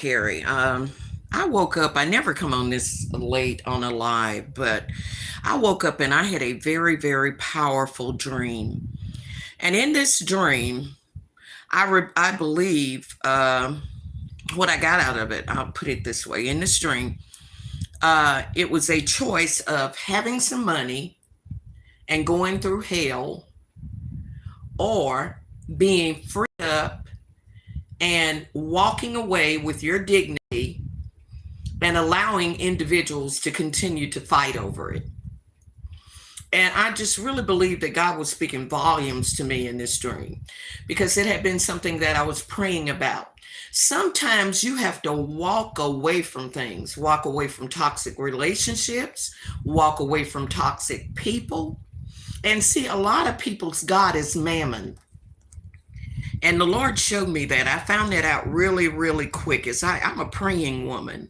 Carrie. I woke up, I never come on this late on a live, but I woke up and I had a very, very powerful dream. And in this dream, I believe what I got out of it, I'll put it this way. In this dream, it was a choice of having some money and going through hell or being freed up and walking away with your dignity and allowing individuals to continue to fight over it. And I just really believe that God was speaking volumes to me in this dream because it had been something that I was praying about. Sometimes you have to walk away from things, walk away from toxic relationships, walk away from toxic people. And see, a lot of people's God is mammon. And the Lord showed me that. I found that out really, really quick as I'm a praying woman.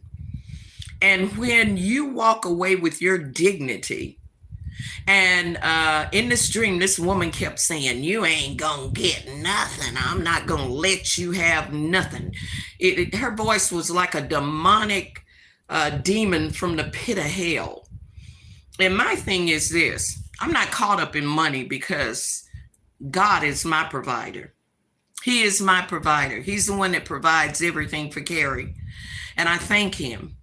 And when you walk away with your dignity, and in this dream, this woman kept saying, "You ain't gonna get nothing. I'm not gonna let you have nothing." Her voice was like a demonic demon from the pit of hell. And my thing is this: I'm not caught up in money because God is my provider. He is my provider. He's the one that provides everything for Carrie. And I thank him.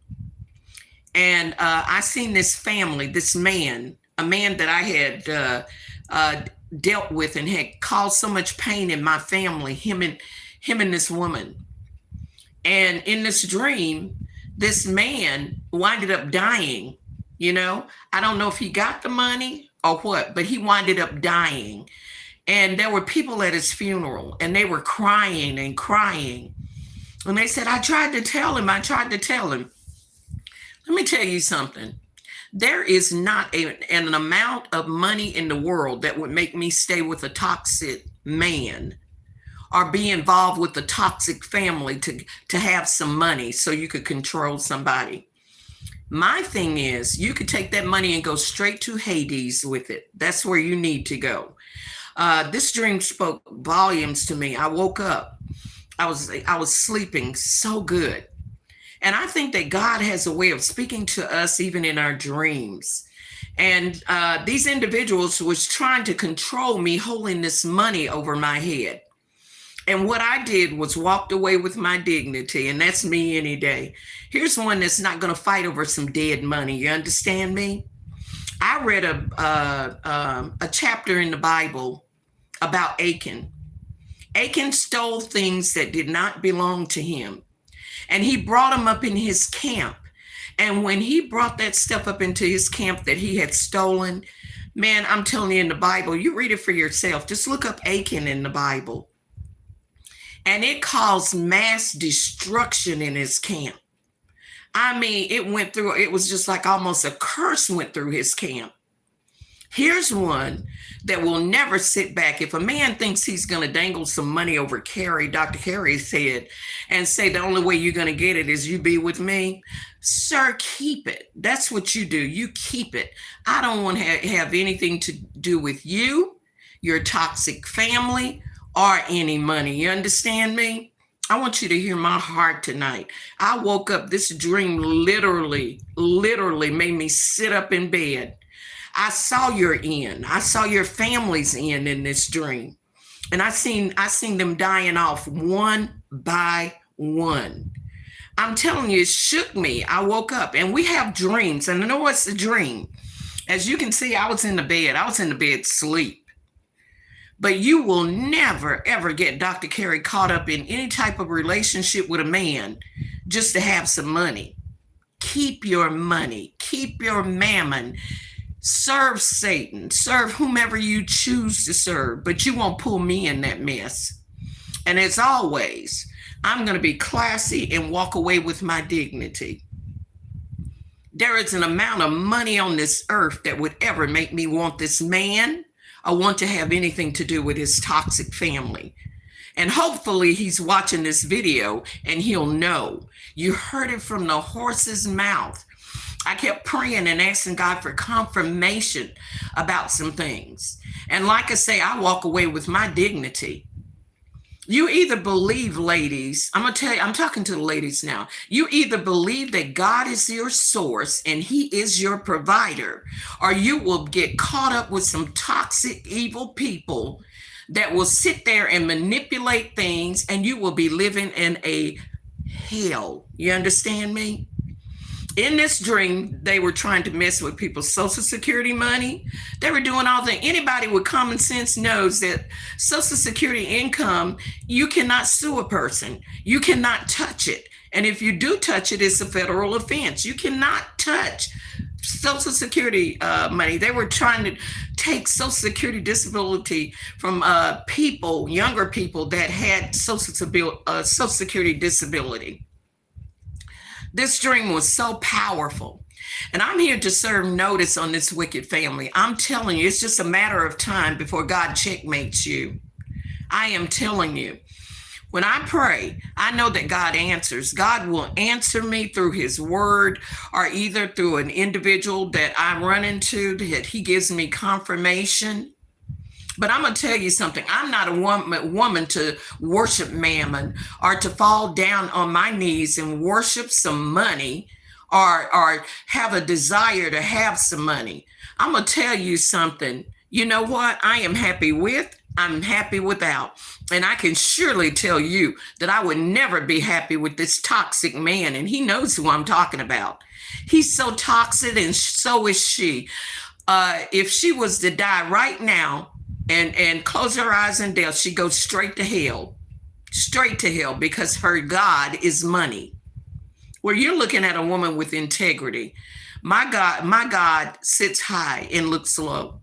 And I seen this family, this man, a man that I had dealt with and had caused so much pain in my family, him and this woman. And in this dream, this man winded up dying. I don't know if he got the money or what, but he winded up dying. And there were people at his funeral and they were crying and crying. And they said, I tried to tell him. Let me tell you something. There is not an amount of money in the world that would make me stay with a toxic man or be involved with a toxic family to have some money so you could control somebody. My thing is, you could take that money and go straight to Hades with it. That's where you need to go. This dream spoke volumes to me. I woke up. I was sleeping so good. And I think that God has a way of speaking to us even in our dreams. And these individuals was trying to control me, holding this money over my head. And what I did was walked away with my dignity, and that's me any day. Here's one that's not going to fight over some dead money. You understand me? I read a chapter in the Bible about Achan. Achan stole things that did not belong to him, and he brought them up in his camp. And when he brought that stuff up into his camp that he had stolen, man, I'm telling you, in the Bible, you read it for yourself. Just look up Achan in the Bible. And it caused mass destruction in his camp. I mean, it was just like almost a curse went through his camp. Here's one that will never sit back. If a man thinks he's going to dangle some money over Carrie, Dr. Carrie's head, and say the only way you're going to get it is you be with me, sir, keep it. That's what you do. You keep it. I don't want to have anything to do with you, your toxic family, or any money. You understand me? I want you to hear my heart tonight. I woke up, this dream literally made me sit up in bed. I saw your end. I saw your family's end in this dream. And I seen them dying off one by one. I'm telling you, it shook me. I woke up and we have dreams. And I know what's a dream. As you can see, I was in the bed sleep. But you will never, ever get Dr. Carrie caught up in any type of relationship with a man just to have some money. Keep your money. Keep your mammon. Serve Satan. Serve whomever you choose to serve. But you won't pull me in that mess. And as always, I'm going to be classy and walk away with my dignity. There is an amount of money on this earth that would ever make me want this man. I want to have anything to do with his toxic family. And hopefully he's watching this video and he'll know. You heard it from the horse's mouth. I kept praying and asking God for confirmation about some things. And like I say, I walk away with my dignity. You either believe, ladies, I'm going to tell you, I'm talking to the ladies now. You either believe that God is your source and he is your provider, or you will get caught up with some toxic, evil people that will sit there and manipulate things, and you will be living in a hell. You understand me? In this dream, they were trying to mess with people's social security money. They were doing all that. Anybody with common sense knows that social security income, you cannot sue a person. You cannot touch it. And if you do touch it, it's a federal offense. You cannot touch social security money. They were trying to take social security disability from people, younger people that had social security disability. This dream was so powerful. And I'm here to serve notice on this wicked family. I'm telling you, it's just a matter of time before God checkmates you. I am telling you. When I pray, I know that God answers. God will answer me through his word, or either through an individual that I run into that he gives me confirmation. But I'm going to tell you something. I'm not a woman to worship mammon, or to fall down on my knees and worship some money, or have a desire to have some money. I'm going to tell you something. You know what? I am happy with, I'm happy without. And I can surely tell you that I would never be happy with this toxic man. And he knows who I'm talking about. He's so toxic, and so is she. If she was to die right now, and close her eyes in death, she goes straight to hell, because her God is money. Where you're looking at a woman with integrity. My God sits high and looks low.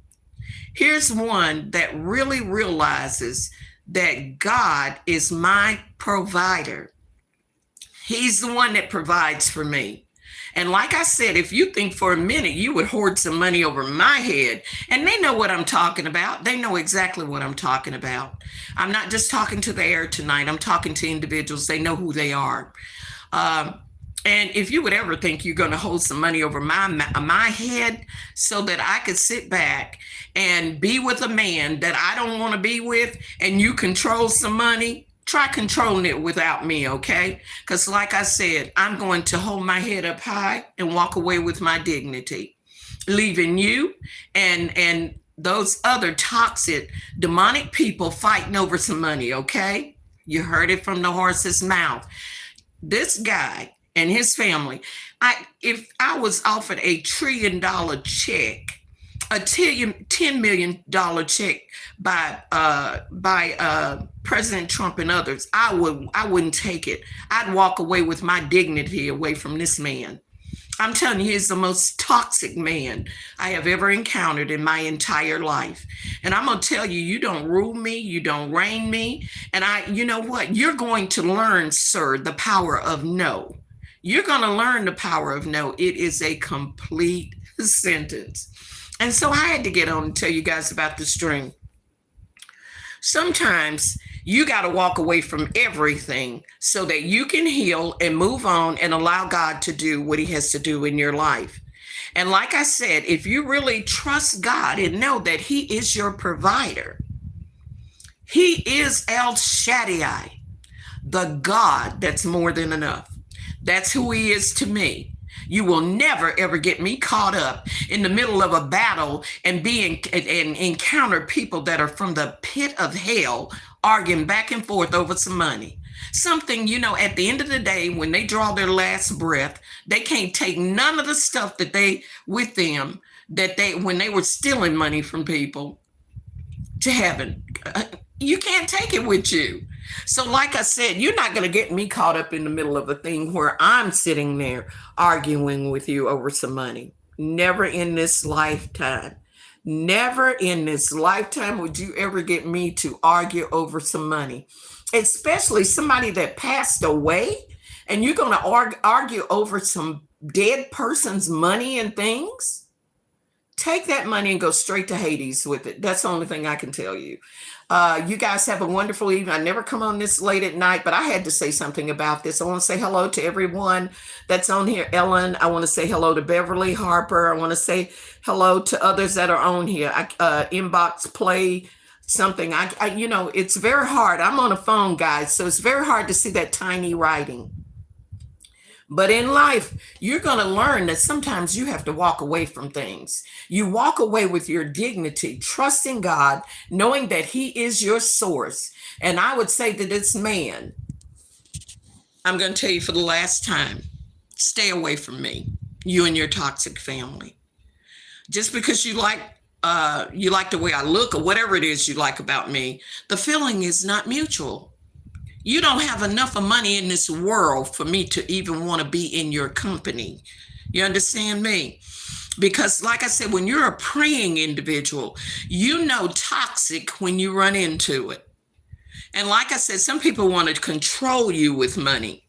Here's one that really realizes that God is my provider. He's the one that provides for me. And like I said, if you think for a minute you would hoard some money over my head, and they know what I'm talking about. They know exactly what I'm talking about. I'm not just talking to the air tonight. I'm talking to individuals. They know who they are. And if you would ever think you're going to hold some money over my head so that I could sit back and be with a man that I don't want to be with, and you control some money, try controlling it without me, okay? Because like I said, I'm going to hold my head up high and walk away with my dignity, leaving you and those other toxic, demonic people fighting over some money, okay? You heard it from the horse's mouth. This guy and his family, if I was offered a $1 trillion check, a $10 million check by President Trump and others, I wouldn't take it. I'd walk away with my dignity away from this man. I'm telling you, he's the most toxic man I have ever encountered in my entire life. And I'm going to tell you, you don't rule me, you don't reign me. And you know what? You're going to learn, sir, the power of no. You're going to learn the power of no. It is a complete sentence. And so I had to get on and tell you guys about this dream. Sometimes you got to walk away from everything so that you can heal and move on and allow God to do what he has to do in your life. And like I said, if you really trust God and know that he is your provider, he is El Shaddai, the God that's more than enough. That's who he is to me. You will never, ever get me caught up in the middle of a battle and encounter people that are from the pit of hell arguing back and forth over some money. Something, at the end of the day, when they draw their last breath, they can't take none of the stuff that with them, when they were stealing money from people, to heaven. You can't take it with you. So like I said, you're not going to get me caught up in the middle of a thing where I'm sitting there arguing with you over some money. Never in this lifetime. Never in this lifetime would you ever get me to argue over some money, especially somebody that passed away, and you're going to argue over some dead person's money and things. Take that money and go straight to Hades with it. That's the only thing I can tell you. You guys have a wonderful evening. I never come on this late at night, but I had to say something about this. I want to say hello to everyone that's on here. Ellen, I want to say hello to Beverly Harper. I want to say hello to others that are on here. Inbox Play something. It's very hard. I'm on a phone, guys, so it's very hard to see that tiny writing. But in life, you're going to learn that sometimes you have to walk away from things. You walk away with your dignity, trusting God, knowing that He is your source. And I would say to this man, I'm going to tell you for the last time, stay away from me, you and your toxic family. Just because you like the way I look or whatever it is you like about me, the feeling is not mutual. You don't have enough of money in this world for me to even want to be in your company. You understand me? Because like I said, when you're a praying individual, you know toxic when you run into it. And like I said, some people want to control you with money.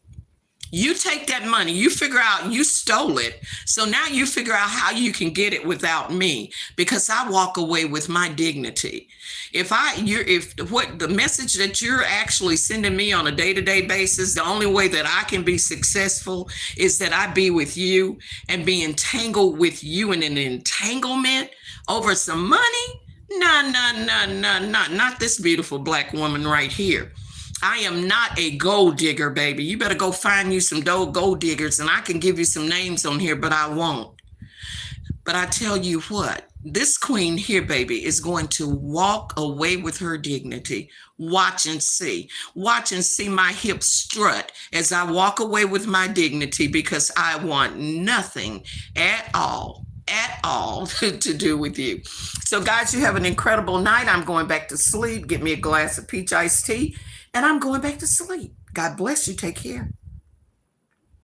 You take that money, you figure out you stole it. So now you figure out how you can get it without me, because I walk away with my dignity. If what the message that you're actually sending me on a day-to-day basis, the only way that I can be successful is that I be with you and be entangled with you in an entanglement over some money. No, not this beautiful Black woman right here. I am not a gold digger, baby. You better go find you some gold diggers, and I can give you some names on here, but I won't. But I tell you what, this queen here, baby, is going to walk away with her dignity. Watch and see. Watch and see my hips strut as I walk away with my dignity, because I want nothing at all to do with you. So guys, you have an incredible night. I'm going back to sleep. Get me a glass of peach iced tea, and I'm going back to sleep. God bless you. Take care.